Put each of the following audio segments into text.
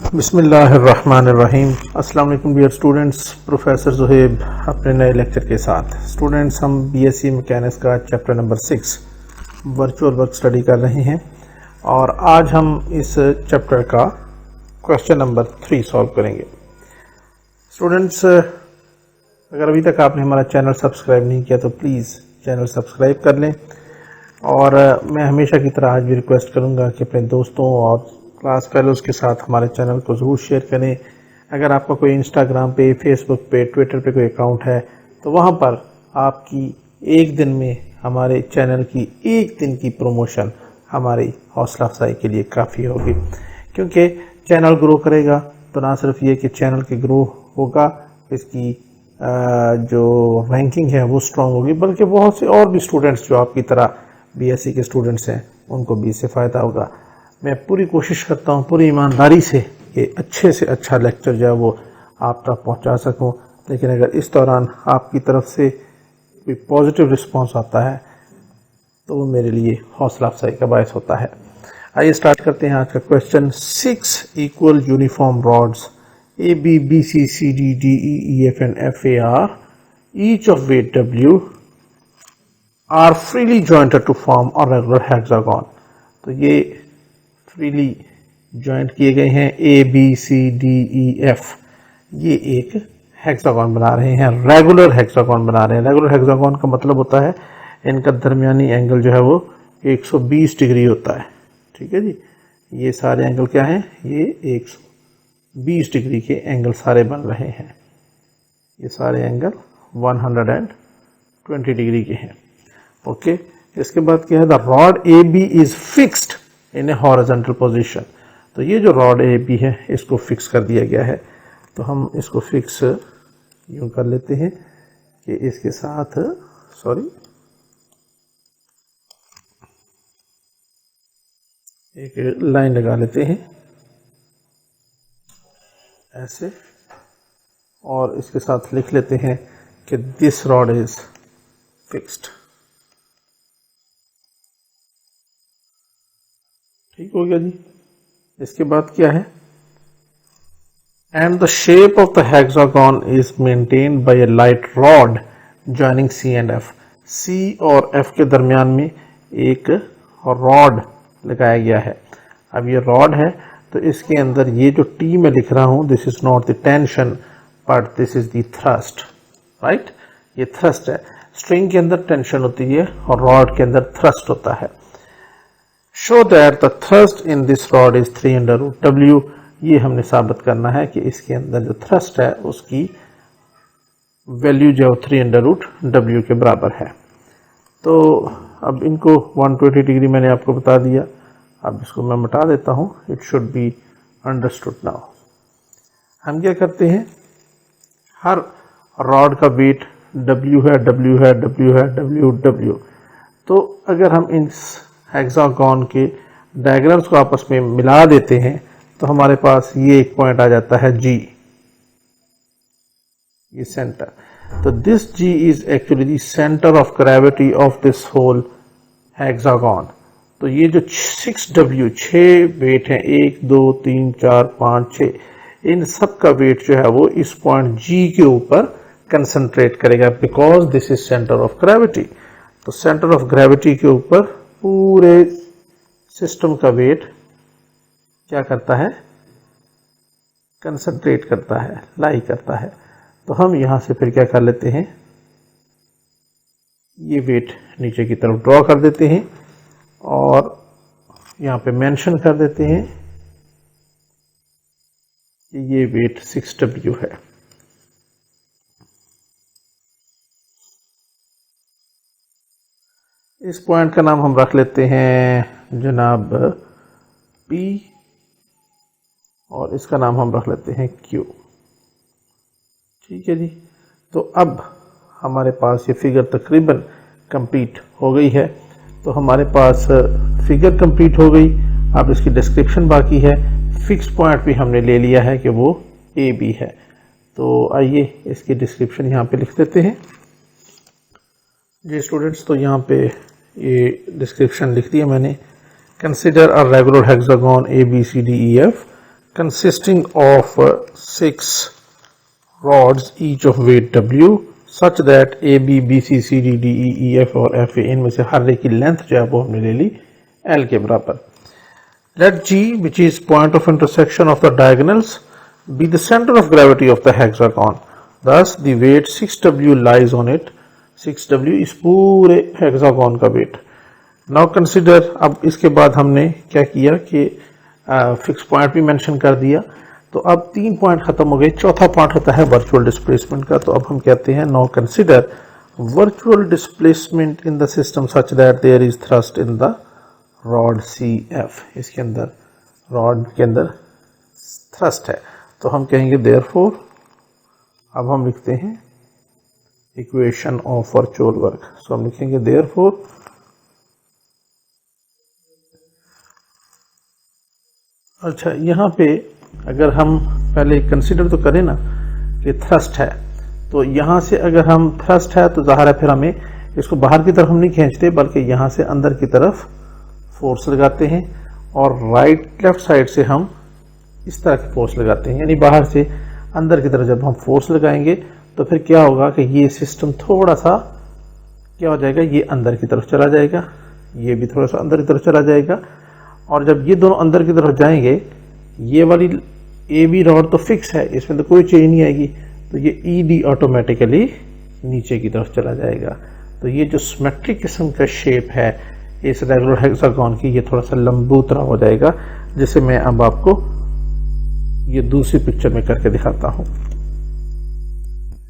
बिस्मिल्लाहिर्रहमानिर्रहीम। अस्सलाम वालेकुम डियर स्टूडेंट्स, प्रोफेसर ज़ुहैब अपने नए लेक्चर के साथ। स्टूडेंट्स, हम बीएससी मैकेनिक्स का chapter number 6 virtual work study कर रहे हैं और आज हम इस चैप्टर का क्वेश्चन नंबर 3 सॉल्व करेंगे। स्टूडेंट्स, अगर अभी तक आपने हमारा चैनल सब्सक्राइब नहीं किया तो प्लीज़ चैनल सब्सक्राइब कर लें और मैं हमेशा की तरह आज भी रिक्वेस्ट करूँगा कि अपने दोस्तों और क्लास फेलोज़ के साथ हमारे चैनल को ज़रूर शेयर करें। अगर आपका कोई इंस्टाग्राम पे, फेसबुक पे, ट्विटर पे कोई अकाउंट है तो वहाँ पर आपकी एक दिन में हमारे चैनल की एक दिन की प्रमोशन हमारी हौसला अफजाई के लिए काफ़ी होगी, क्योंकि चैनल ग्रो करेगा तो ना सिर्फ ये कि चैनल के ग्रो होगा, इसकी जो रैंकिंग है वो स्ट्रॉन्ग होगी, बल्कि बहुत से और भी स्टूडेंट्स जो आपकी तरह बीएससी के स्टूडेंट्स हैं उनको भी इससे फ़ायदा होगा। मैं पूरी कोशिश करता हूँ पूरी ईमानदारी से कि अच्छे से अच्छा लेक्चर जो है वो आप तक पहुँचा सकूँ, लेकिन अगर इस दौरान आपकी तरफ से कोई पॉजिटिव रिस्पांस आता है तो वो मेरे लिए हौसला अफजाई का बायस होता है। आइए स्टार्ट करते हैं आज का question. 6 equal uniform rods A B B C C D D E F and F A are, each of weight W are freely jointed to form a regular hexagon. तो ये फ्रीली जॉइंट किए गए हैं, A B C D E F, ये एक hexagon बना रहे हैं, रेगुलर हेक्सागन बना रहे हैं। रेगुलर हेक्सागन का मतलब होता है इनका दरमियानी एंगल जो है वो 120 डिग्री होता है। ठीक है जी, ये सारे एंगल क्या हैं, ये 120 डिग्री के एंगल सारे बन रहे हैं। ये सारे एंगल 120 डिग्री के हैं। ओके, इसके बाद क्या है, the rod A B is fixed in a horizontal position. तो ये जो रॉड ए बी है इसको फिक्स कर दिया गया है, तो हम इसको फिक्स यूं कर लेते हैं कि इसके साथ एक लाइन लगा लेते हैं ऐसे, और इसके साथ लिख लेते हैं कि दिस रॉड इज फिक्स्ड। ठीक हो गया जी। इसके बाद क्या है, and the shape of the hexagon is maintained by a light rod joining C and F. C और एफ के दरमियान में एक रॉड लगाया गया है। अब ये रॉड है तो इसके अंदर ये जो टी में लिख रहा हूं, this is not the tension but this is the thrust, right. ये थ्रस्ट है। स्ट्रिंग के अंदर टेंशन होती है और रॉड के अंदर थ्रस्ट होता है। Show that the thrust in this rod is 3√W। ये हमने साबित करना है कि इसके अंदर जो थ्रस्ट है उसकी वैल्यू जो 3√W के बराबर है। तो अब इनको 120 डिग्री मैंने आपको बता दिया, अब इसको मैं मिटा देता हूं। It should be understood now. हम क्या करते हैं, हर रॉड का वेट W है, W है, W है, W, W। तो अगर हम इन हेक्सागन के डायग्राम्स को आपस में मिला देते हैं तो हमारे पास ये एक पॉइंट आ जाता है G, ये सेंटर। तो this G is actually the centre of gravity of this whole hexagon. तो ये जो 6W, 6 वेट हैं, 1 2 3 4 5 6, इन सब का वेट जो है वो इस पॉइंट G के ऊपर कंसंट्रेट करेगा, because this is centre of gravity. तो सेंटर ऑफ ग्रेविटी के ऊपर पूरे सिस्टम का वेट क्या करता है, कंसंट्रेट करता है, लाई करता है। तो हम यहां से फिर क्या कर लेते हैं, ये वेट नीचे की तरफ ड्रॉ कर देते हैं और यहां पे मेंशन कर देते हैं कि ये वेट 6W है। इस पॉइंट का नाम हम रख लेते हैं जनाब P और इसका नाम हम रख लेते हैं Q। ठीक है जी। तो अब हमारे पास ये फिगर तकरीबन कंप्लीट हो गई है। तो हमारे पास फिगर कंप्लीट हो गई, अब इसकी डिस्क्रिप्शन बाकी है। फिक्स पॉइंट भी हमने ले लिया है कि वो ए बी है। तो आइए इसकी डिस्क्रिप्शन यहाँ पे लिख देते हैं जी स्टूडेंट्स। तो यहाँ पे ये डिस्क्रिप्शन लिख दिया मैंने। Consider a regular hexagon ABCDEF consisting of 6 rods each of weight W such that A, B, B, C, C, D, D, E, E, F और F, A इनमें से हर एक की लेंथ जो है वो हमने ले ली L के बराबर. Let G, which is point of intersection of the diagonals, be the center of gravity of the hexagon. Thus the weight 6W lies on it. 6W इस पूरे hexagon का weight. Now consider, अब इसके बाद हमने क्या किया कि फिक्स पॉइंट भी मेंशन कर दिया. तो अब 3 पॉइंट खत्म हो गए. चौथा पॉइंट होता है वर्चुअल डिस्प्लेसमेंट का. तो अब हम कहते हैं now consider virtual displacement in the system such that there is thrust in the rod CF. इसके अंदर रॉड के अंदर थ्रस्ट है. तो हम कहेंगे देयरफॉर, अब हम लिखते हैं इक्वेशन ऑफ वर्चुअल वर्क. सो हम लिखेंगे देयरफॉर अच्छा, यहाँ पे अगर हम पहले कंसिडर तो करें ना कि थ्रस्ट है, तो यहाँ से अगर हम थ्रस्ट है तो ज़ाहिर है फिर हमें इसको बाहर की तरफ हम नहीं खींचते बल्कि यहाँ से अंदर की तरफ फोर्स लगाते हैं और राइट लेफ्ट साइड से हम इस तरह की फोर्स लगाते हैं. यानी बाहर से अंदर की तरफ जब हम फोर्स लगाएंगे तो फिर क्या होगा कि ये सिस्टम थोड़ा सा क्या हो जाएगा, ये अंदर की तरफ चला जाएगा, ये भी थोड़ा सा अंदर की तरफ चला जाएगा. और जब ये दोनों अंदर की तरफ जाएंगे, ये वाली AB रॉड तो फिक्स है, इसमें तो कोई चेंज नहीं आएगी, तो ये ED ऑटोमेटिकली नीचे की तरफ चला जाएगा. तो ये जो सिमेट्रिक किस्म का शेप है इस रेगुलर हेक्सागन की, ये थोड़ा सा लंबूतरा हो जाएगा, जिसे मैं अब आपको ये दूसरी पिक्चर में करके दिखाता हूँ.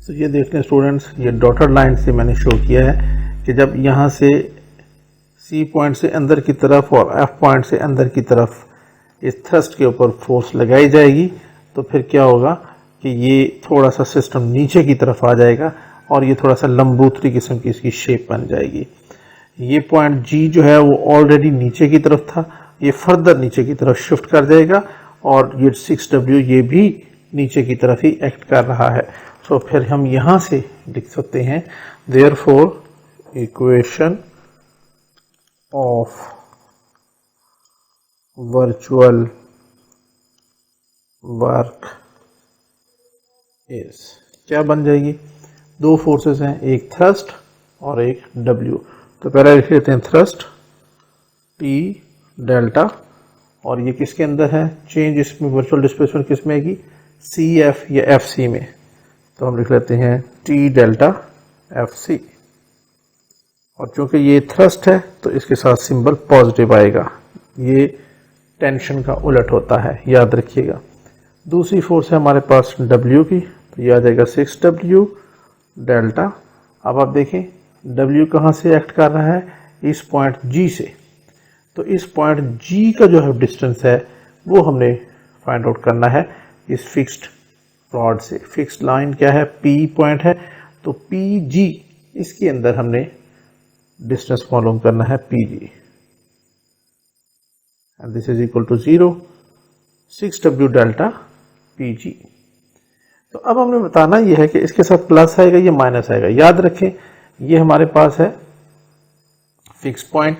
तो ये देख लें स्टूडेंट्स, ये डॉटेड लाइन से मैंने शो किया है कि जब यहाँ से C पॉइंट से अंदर की तरफ और F पॉइंट से अंदर की तरफ इस थ्रस्ट के ऊपर फोर्स लगाई जाएगी तो फिर क्या होगा कि ये थोड़ा सा सिस्टम नीचे की तरफ आ जाएगा और ये थोड़ा सा लंबूतरी किस्म की इसकी शेप बन जाएगी. ये पॉइंट G जो है वो ऑलरेडी नीचे की तरफ था, ये फर्दर नीचे की तरफ शिफ्ट कर जाएगा और ये 6W ये भी नीचे की तरफ ही एक्ट कर रहा है. सो फिर हम यहाँ से लिख सकते हैं therefore equation of virtual work is, क्या बन जाएगी, दो फोर्सेस हैं, एक थ्रस्ट और एक W. तो पहले लिख लेते हैं थ्रस्ट T डेल्टा, और ये किसके अंदर है, चेंज इसमें वर्चुअल डिस्प्लेसमेंट किस में आएगी, CF या FC में. तो हम लिख लेते हैं T डेल्टा FC, और चूंकि ये थ्रस्ट है तो इसके साथ सिंबल पॉजिटिव आएगा. ये टेंशन का उलट होता है, याद रखिएगा. दूसरी फोर्स है हमारे पास W की, तो ये आ जाएगा 6W डेल्टा. अब आप देखें W कहाँ से एक्ट कर रहा है, इस पॉइंट G से. तो इस पॉइंट G का जो है डिस्टेंस है वो हमने फाइंड आउट करना है इस फिक्स्ड रॉड से. फिक्स्ड लाइन क्या है, P पॉइंट है, तो PG इसके अंदर हमने डिस्टेंस मालूम करना है PG, and this is equal to 0, 6W delta PG. तो अब हमने बताना यह है कि इसके साथ प्लस आएगा या माइनस आएगा. याद रखें ये हमारे पास है फिक्स पॉइंट,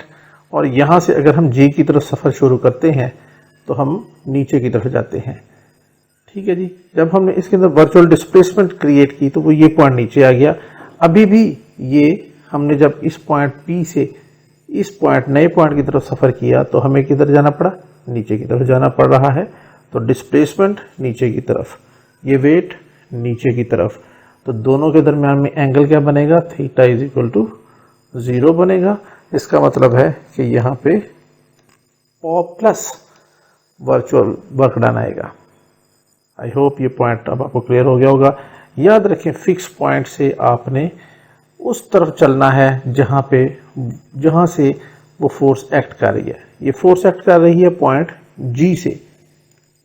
और यहाँ से अगर हम G की तरफ सफ़र शुरू करते हैं तो हम नीचे की तरफ जाते हैं. ठीक है जी. जब हमने इसके अंदर वर्चुअल डिस्प्लेसमेंट क्रिएट की तो वो ये पॉइंट नीचे आ गया. अभी भी ये हमने जब इस पॉइंट P से इस पॉइंट नए पॉइंट की तरफ सफ़र किया तो हमें किधर जाना पड़ा, नीचे की तरफ जाना पड़ रहा है. तो डिस्प्लेसमेंट नीचे की तरफ, ये वेट नीचे की तरफ, तो दोनों के दरमियान में एंगल क्या बनेगा, थीटा इज इक्वल टू 0 बनेगा. इसका मतलब है कि यहाँ पे प्लस वर्चुअल वर्क डन आएगा. आई होप ये पॉइंट अब आपको क्लियर हो गया होगा. याद रखें फिक्स पॉइंट से आपने उस तरफ चलना है जहाँ से वो फोर्स एक्ट कर रही है. ये फोर्स एक्ट कर रही है पॉइंट G से,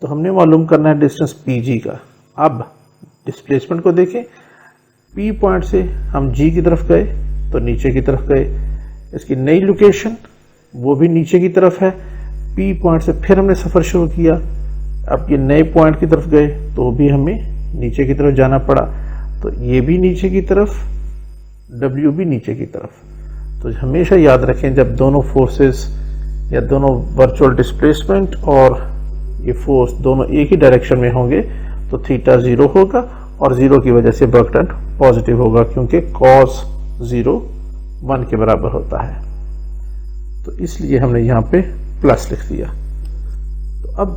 तो हमने मालूम करना है डिस्टेंस PG का. अब डिस्प्लेसमेंट को देखें, P पॉइंट से हम G की तरफ गए तो नीचे की तरफ गए. इसकी नई लोकेशन वो भी नीचे की तरफ है. P पॉइंट से फिर हमने सफ़र शुरू किया, अब ये नए पॉइंट की तरफ गए तो भी हमें नीचे की तरफ जाना पड़ा. तो ये भी नीचे की तरफ, W भी नीचे की तरफ. तो हमेशा याद रखें जब दोनों फोर्सेस या दोनों वर्चुअल डिस्प्लेसमेंट और ये फोर्स दोनों एक ही डायरेक्शन में होंगे तो थीटा 0 होगा और 0 की वजह से वर्क डन पॉजिटिव होगा, क्योंकि cos 0 1 के बराबर होता है। तो इसलिए हमने यहाँ पे प्लस लिख दिया। तो अब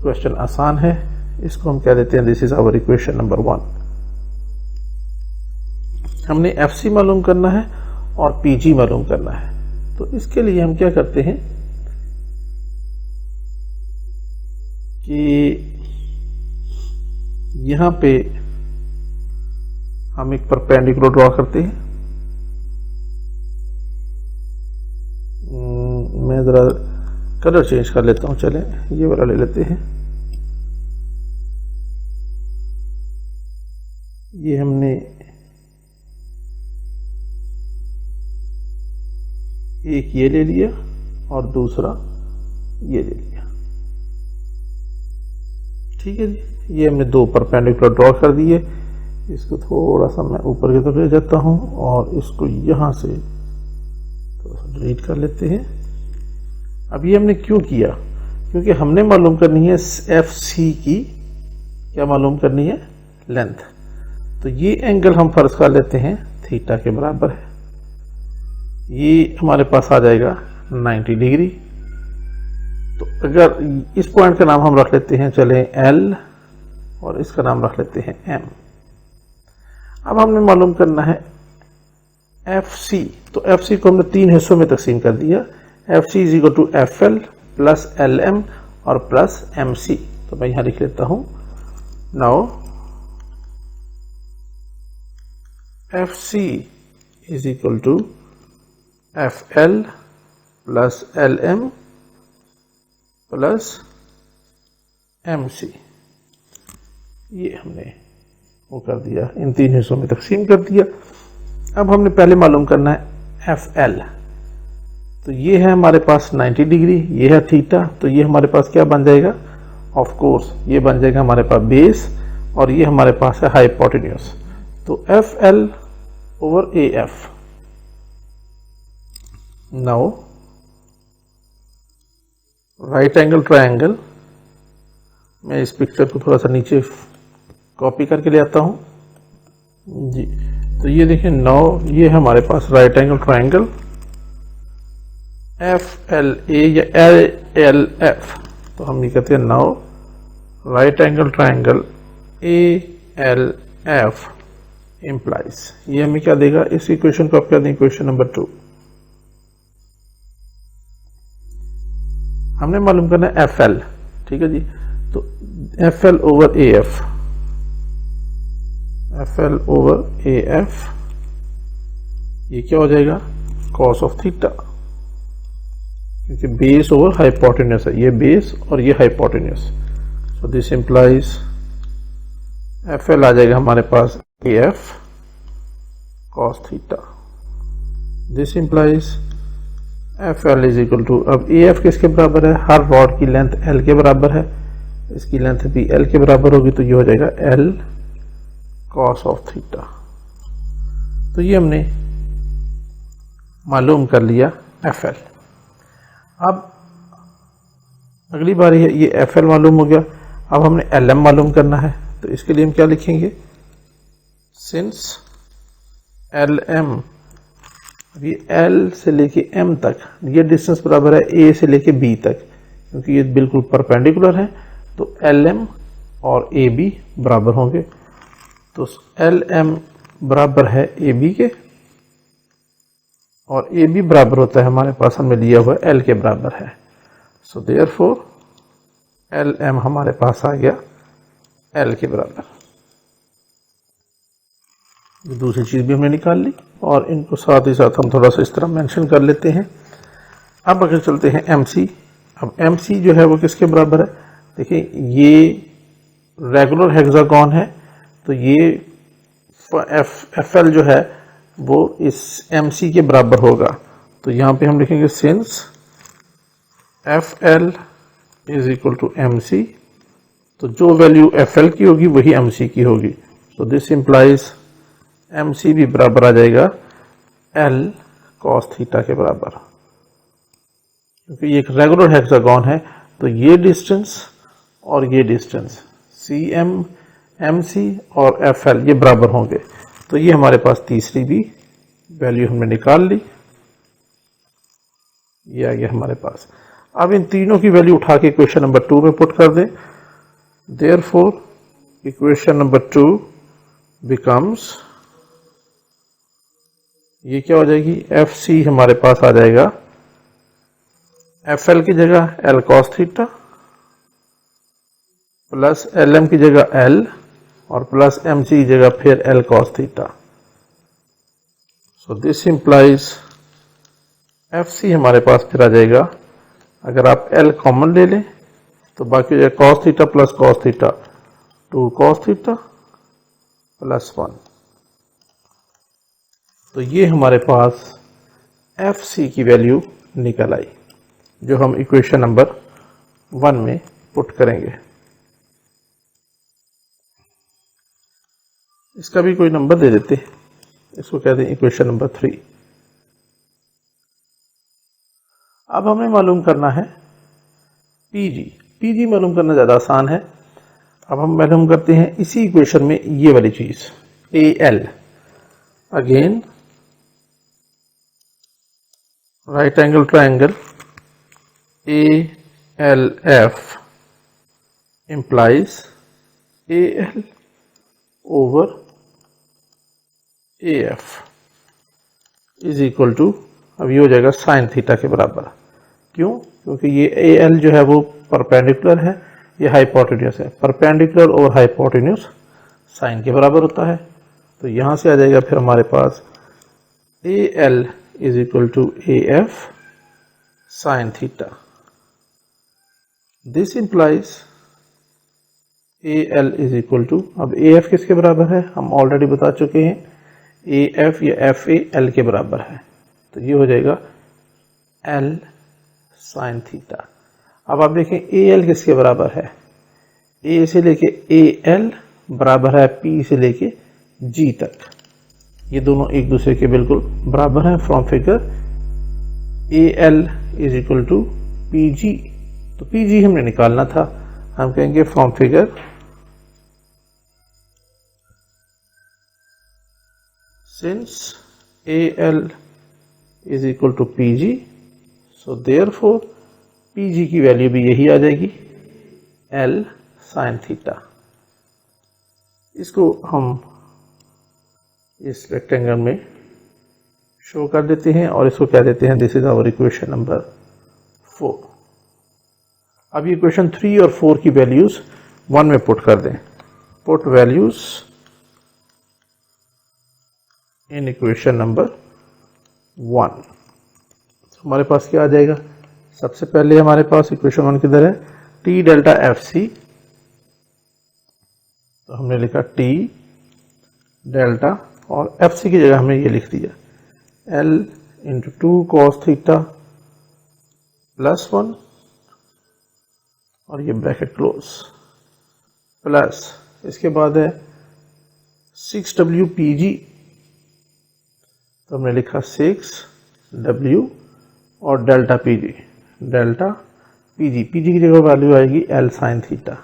क्वेश्चन आसान है, इसको हम कह देते हैं this is our equation number 1। हमने FC मालूम करना है और PG मालूम करना है। तो इसके लिए हम क्या करते हैं कि यहां पे हम एक परपेंडिकुलर ड्रॉ करते हैं। मैं जरा कलर चेंज कर लेता हूं, चलें ये वाला ले लेते हैं। ये हमने एक ये ले लिया और दूसरा ये ले लिया, ठीक है जी। ये हमने दो परपेंडिकुलर ड्रॉ कर दिए। इसको थोड़ा सा मैं ऊपर की तरफ ले जाता हूं और इसको यहां से थोड़ा सा डिलीट कर लेते हैं। अब ये हमने क्यों किया? क्योंकि हमने मालूम करनी है FC की, क्या मालूम करनी है? लेंथ। तो ये एंगल हम फर्ज कर लेते हैं थीटा के बराबर है। ये हमारे पास आ जाएगा 90 डिग्री। तो अगर इस पॉइंट का नाम हम रख लेते हैं, चले L, और इसका नाम रख लेते हैं M। अब हमने मालूम करना है FC। तो FC को हमने 3 हिस्सों में तकसीम कर दिया। FC is equal to FL plus LM और प्लस MC। तो मैं यहां लिख लेता हूं, now FC is equal to FL plus LM plus MC। ये हमने वो कर दिया, इन 3 हिस्सों में तकसीम कर दिया। अब हमने पहले मालूम करना है FL। तो ये है हमारे पास 90 डिग्री, ये है थीटा। तो ये हमारे पास क्या बन जाएगा? ऑफ कोर्स ये बन जाएगा हमारे पास बेस, और ये हमारे पास है हाइपोटेन्यूज। तो FL over AF। Now right angle triangle, मैं इस पिक्चर को थोड़ा सा नीचे कॉपी करके ले आता हूं जी। तो ये देखिए, नाउ ये हमारे पास राइट एंगल ट्रायंगल FLA या LLF। तो हम ये कहते हैं now right angle triangle ALF implies. ये हमें क्या देगा? इस इक्वेशन को आप क्या दें? Equation number 2। हमने मालूम करना है FL, ठीक है जी। तो FL over AF, FL over AF, ये क्या हो जाएगा? cos ऑफ थीटा, क्योंकि बेस ओवर हाइपोटेन्यूज है, ये बेस और ये hypotenuse. So this implies FL आ जाएगा हमारे पास AF cos theta. This implies FL is equal to, अब AF किसके बराबर है? हर रॉड की लेंथ L के बराबर है, इसकी लेंथ भी L के बराबर होगी। तो ये हो जाएगा L cos ऑफ थीटा। तो ये हमने मालूम कर लिया FL। अब अगली बारी है, ये FL मालूम हो गया। अब हमने LM मालूम करना है। तो इसके लिए हम क्या लिखेंगे? सिंस LM, ये L से लेके M तक, ये डिस्टेंस बराबर है A से लेके B तक, क्योंकि ये बिल्कुल परपेंडिकुलर है। तो LM और AB बराबर होंगे। तो LM बराबर है AB के, और AB बराबर होता है हमारे पास, हमें लिया हुआ L के बराबर है। सो देयरफॉर LM हमारे पास आ गया L के बराबर। दूसरी चीज भी हमने निकाल ली, और इनको साथ ही साथ हम थोड़ा सा इस तरह मेंशन कर लेते हैं। अब अगर चलते हैं MC। अब MC जो है वो किसके बराबर है? देखिए, ये रेगुलर हेक्सागोन है, तो ये FL जो है वो इस MC के बराबर होगा। तो यहां पे हम लिखेंगे since FL is equal to MC। तो जो वैल्यू FL की होगी वही MC की होगी। तो दिस इंप्लाइज MC भी बराबर आ जाएगा L cos थीटा के बराबर, क्योंकि ये एक रेगुलर हेक्सागोन है। तो ये डिस्टेंस और ये डिस्टेंस CM MC और FL ये बराबर होंगे। तो ये हमारे पास तीसरी भी वैल्यू हमने निकाल ली, ये आ गया हमारे पास। अब इन तीनों की वैल्यू उठा के इक्वेशन नंबर 2 में पुट कर दें। देयरफॉर इक्वेशन नंबर 2 बिकम्स, ये क्या हो जाएगी, FC हमारे पास आ जाएगा FL की जगह L cos theta plus LM की जगह L और प्लस MC की जगह फिर L cos theta. So this implies FC हमारे पास फिर आ जाएगा, अगर आप L कॉमन ले लें तो बाकी हो जाएगा cos theta plus cos theta 2 cos theta plus 1। तो ये हमारे पास FC की वैल्यू निकल आई जो हम इक्वेशन नंबर 1 में पुट करेंगे। इसका भी कोई नंबर दे देते, इसको कहते हैं इक्वेशन नंबर 3। अब हमें मालूम करना है PG मालूम करना ज़्यादा आसान है। अब हम मालूम करते हैं इसी इक्वेशन में ये वाली चीज़ AL, again right angle triangle ALF implies AL over AF is equal to, अब ये हो जाएगा साइन थीटा के बराबर। क्यों? क्योंकि ये AL जो है वो परपेंडिकुलर है, ये हाइपोटेन्यूस है। परपेंडिकुलर और हाइपोटेन्यूस साइन के बराबर होता है। तो यहां से आ जाएगा फिर हमारे पास AL is equal to AF sine theta. This implies AL is equal to, अब AF किसके बराबर है हम ऑलरेडी बता चुके हैं, AF या FA L के बराबर है। तो ये हो जाएगा L साइन थीटा। अब आप देखें AL किसके बराबर है, A से लेके AL बराबर है P से लेके G तक, ये दोनों एक दूसरे के बिल्कुल बराबर हैं। From figure AL is equal to PG, तो PG हमने निकालना था, हम कहेंगे from figure since AL is equal to PG, so therefore PG की वैल्यू भी यही आ जाएगी L साइन थीटा। इसको हम इस रेक्टेंगल में शो कर देते हैं और इसको कह देते हैं this is our equation number 4। अब ये इक्वेशन 3 और 4 की वैल्यूज 1 में पुट कर दें। Put values in equation number 1। हमारे पास क्या आ जाएगा, सबसे पहले हमारे पास इक्वेशन 1 किधर है, T डेल्टा FC, तो हमने लिखा T डेल्टा और FC की जगह हमने ये लिख दिया L into 2 cos theta plus 1 और ये ब्रैकेट क्लोज प्लस, इसके बाद है 6WPG, तो हमने लिखा 6W और डेल्टा PG, डेल्टा PG की जगह वैल्यू आएगी L sine theta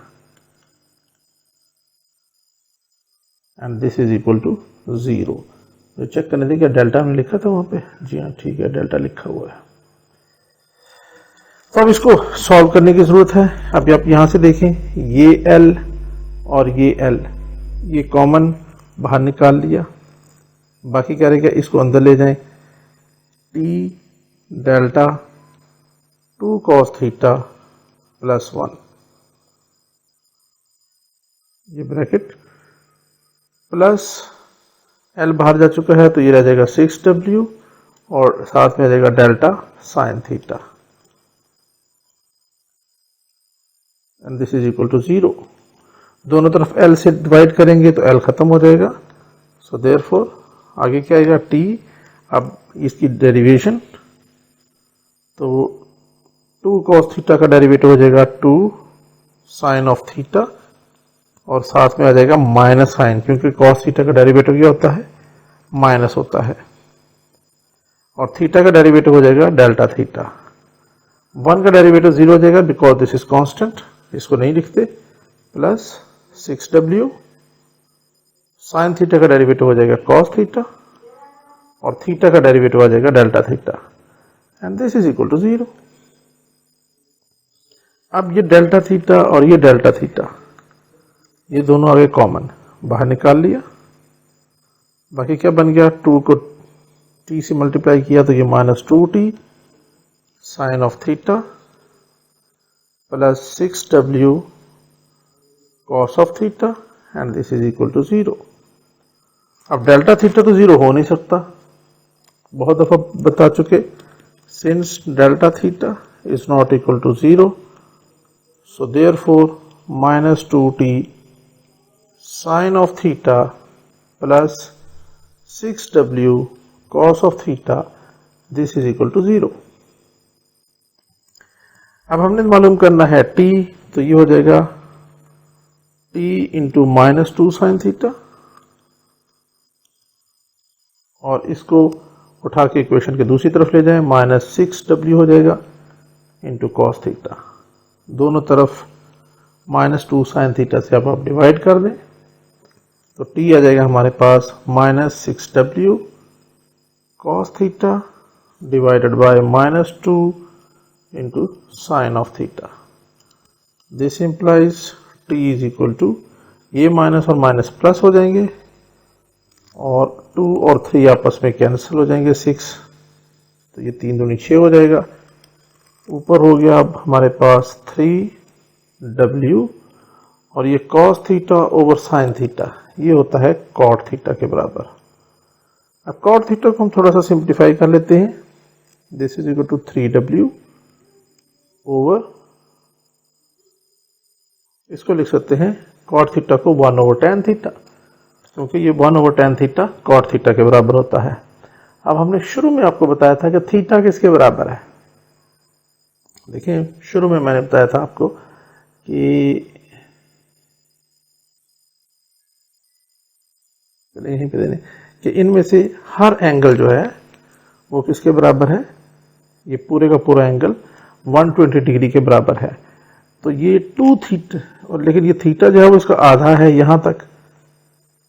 and this is equal to 0। तो चेक करने दें क्या डेल्टा हमने लिखा था वहां पे, जी हाँ ठीक है डेल्टा लिखा हुआ है। तो अब इसको सॉल्व करने की जरूरत है। अब आप यहां से देखें ये L और ये L ये कॉमन बाहर निकाल लिया, बाकी कह रहे क्या इसको अंदर ले जाएं, T delta 2 cos theta plus 1, ये ब्रैकेट प्लस L बाहर जा चुका है तो ये रह जाएगा 6W और साथ में आ जाएगा delta sine theta and this is equal to 0। दोनों तरफ L से डिवाइड करेंगे तो L खत्म हो जाएगा। सो देयरफॉर आगे क्या आएगा T, अब इसकी डेरिवेशन, तो 2 cos थीटा का डेरिवेटिव हो जाएगा 2 साइन ऑफ थीटा और साथ में आ जाएगा माइनस साइन, क्योंकि cos थीटा का डेरिवेटिव क्या होता है, माइनस होता है, और थीटा का डेरिवेटिव हो जाएगा डेल्टा थीटा। 1 का डेरिवेटिव 0 हो जाएगा बिकॉज दिस इज कांस्टेंट इसको नहीं लिखते, प्लस 6w साइन थीटा का डेरिवेटिव हो जाएगा कॉस थीटा और थीटा का डेरिवेटिव आ जाएगा delta theta and this is equal to 0। अब ये डेल्टा थीटा और ये डेल्टा थीटा ये दोनों आ गए कॉमन, बाहर निकाल लिया। बाकी क्या बन गया, 2 को t से मल्टीप्लाई किया तो ये -2t sine of theta plus 6w cos of theta and this is equal to 0। अब डेल्टा थीटा तो 0 हो नहीं सकता, बहुत दफा बता चुके, since delta theta is not equal to 0 so therefore -2t sine of theta plus 6w cos of theta this is equal to 0। अब हमने मालूम करना है t, तो ये हो जाएगा t इंटू -2 साइन थीटा और इसको उठा के इक्वेशन के दूसरी तरफ ले जाएं, -6w हो जाएगा इंटू कॉस थीटा। दोनों तरफ -2 साइन थीटा से अब आप डिवाइड कर दें तो t आ जाएगा हमारे पास -6w cos theta divided by -2 into sin of theta। This implies t is equal to, ये माइनस और माइनस प्लस हो जाएंगे और 2 और 3 आपस में कैंसिल हो जाएंगे, 6 तो ये 3 दूनी 6 हो जाएगा। ऊपर हो गया अब हमारे पास 3w और ये cos theta over sin theta ये होता है cot थीटा के बराबर। अब cot थीटा को हम थोड़ा सा सिंप्लीफाई कर लेते हैं, this is equal to 3w over, इसको लिख सकते हैं cot थीटा को 1 ओवर tan थीटा, क्योंकि ये 1 over tan theta cot theta के बराबर होता है। अब हमने शुरू में आपको बताया था कि थीटा किसके बराबर है। देखिए शुरू में मैंने बताया था आपको कि यहीं पे देने कि इनमें से हर एंगल जो है वो किसके बराबर है, ये पूरे का पूरा एंगल 120 डिग्री के बराबर है। तो ये 2 थीटा, और लेकिन ये थीटा जो है वो इसका आधा है यहाँ तक,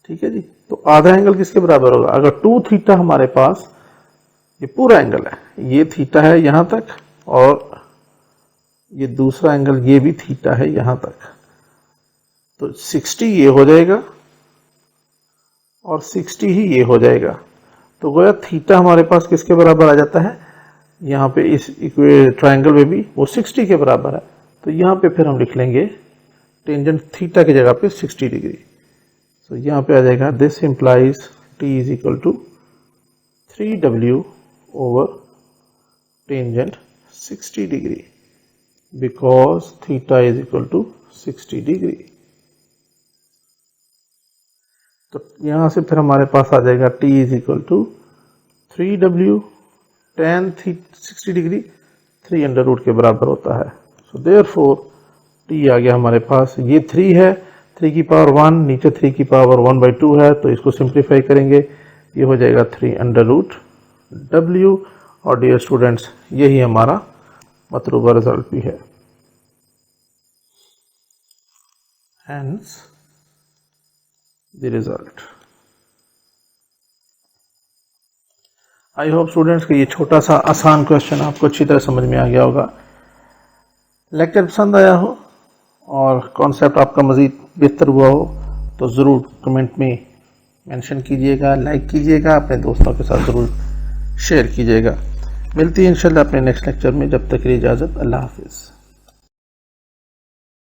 ठीक है जी। तो आधा एंगल किसके बराबर होगा, अगर 2 थीटा हमारे पास ये पूरा एंगल है, ये थीटा है यहाँ तक और ये दूसरा एंगल ये भी थीटा है यहाँ तक, तो 60 ये हो जाएगा और 60 ही ये हो जाएगा। तो गोया थीटा हमारे पास किसके बराबर आ जाता है, यहाँ पे इस ट्रायंगल में भी वो 60 के बराबर है। तो यहाँ पे फिर हम लिख लेंगे टेंजेंट थीटा की जगह पे 60 डिग्री। तो यहाँ पे आ जाएगा this implies t is equal to 3w over tangent 60 degree because theta is equal to 60 degree. तो यहां से फिर हमारे पास आ जाएगा t is equal to 3w tan 60 degree 3 under root के बराबर होता है। सो देयरफॉर t आ गया हमारे पास, ये 3 है, 3 की पावर 1, नीचे 3 की पावर 1/2 है, तो इसको सिंप्लीफाई करेंगे, ये हो जाएगा 3 अंडर रूट w। और डियर स्टूडेंट्स यही हमारा मतलूबा रिजल्ट भी है। Hence the result। I hope students कि ये छोटा सा आसान क्वेश्चन आपको अच्छी तरह समझ में आ गया होगा। लेक्चर पसंद आया हो और कॉन्सेप्ट आपका मज़ीद बेहतर हुआ हो तो ज़रूर कमेंट में मेंशन कीजिएगा, लाइक कीजिएगा, अपने दोस्तों के साथ ज़रूर शेयर कीजिएगा। मिलती है इंशाल्लाह अपने नेक्स्ट लेक्चर में, जब तक के लिए इजाज़त, अल्लाह हाफिज़।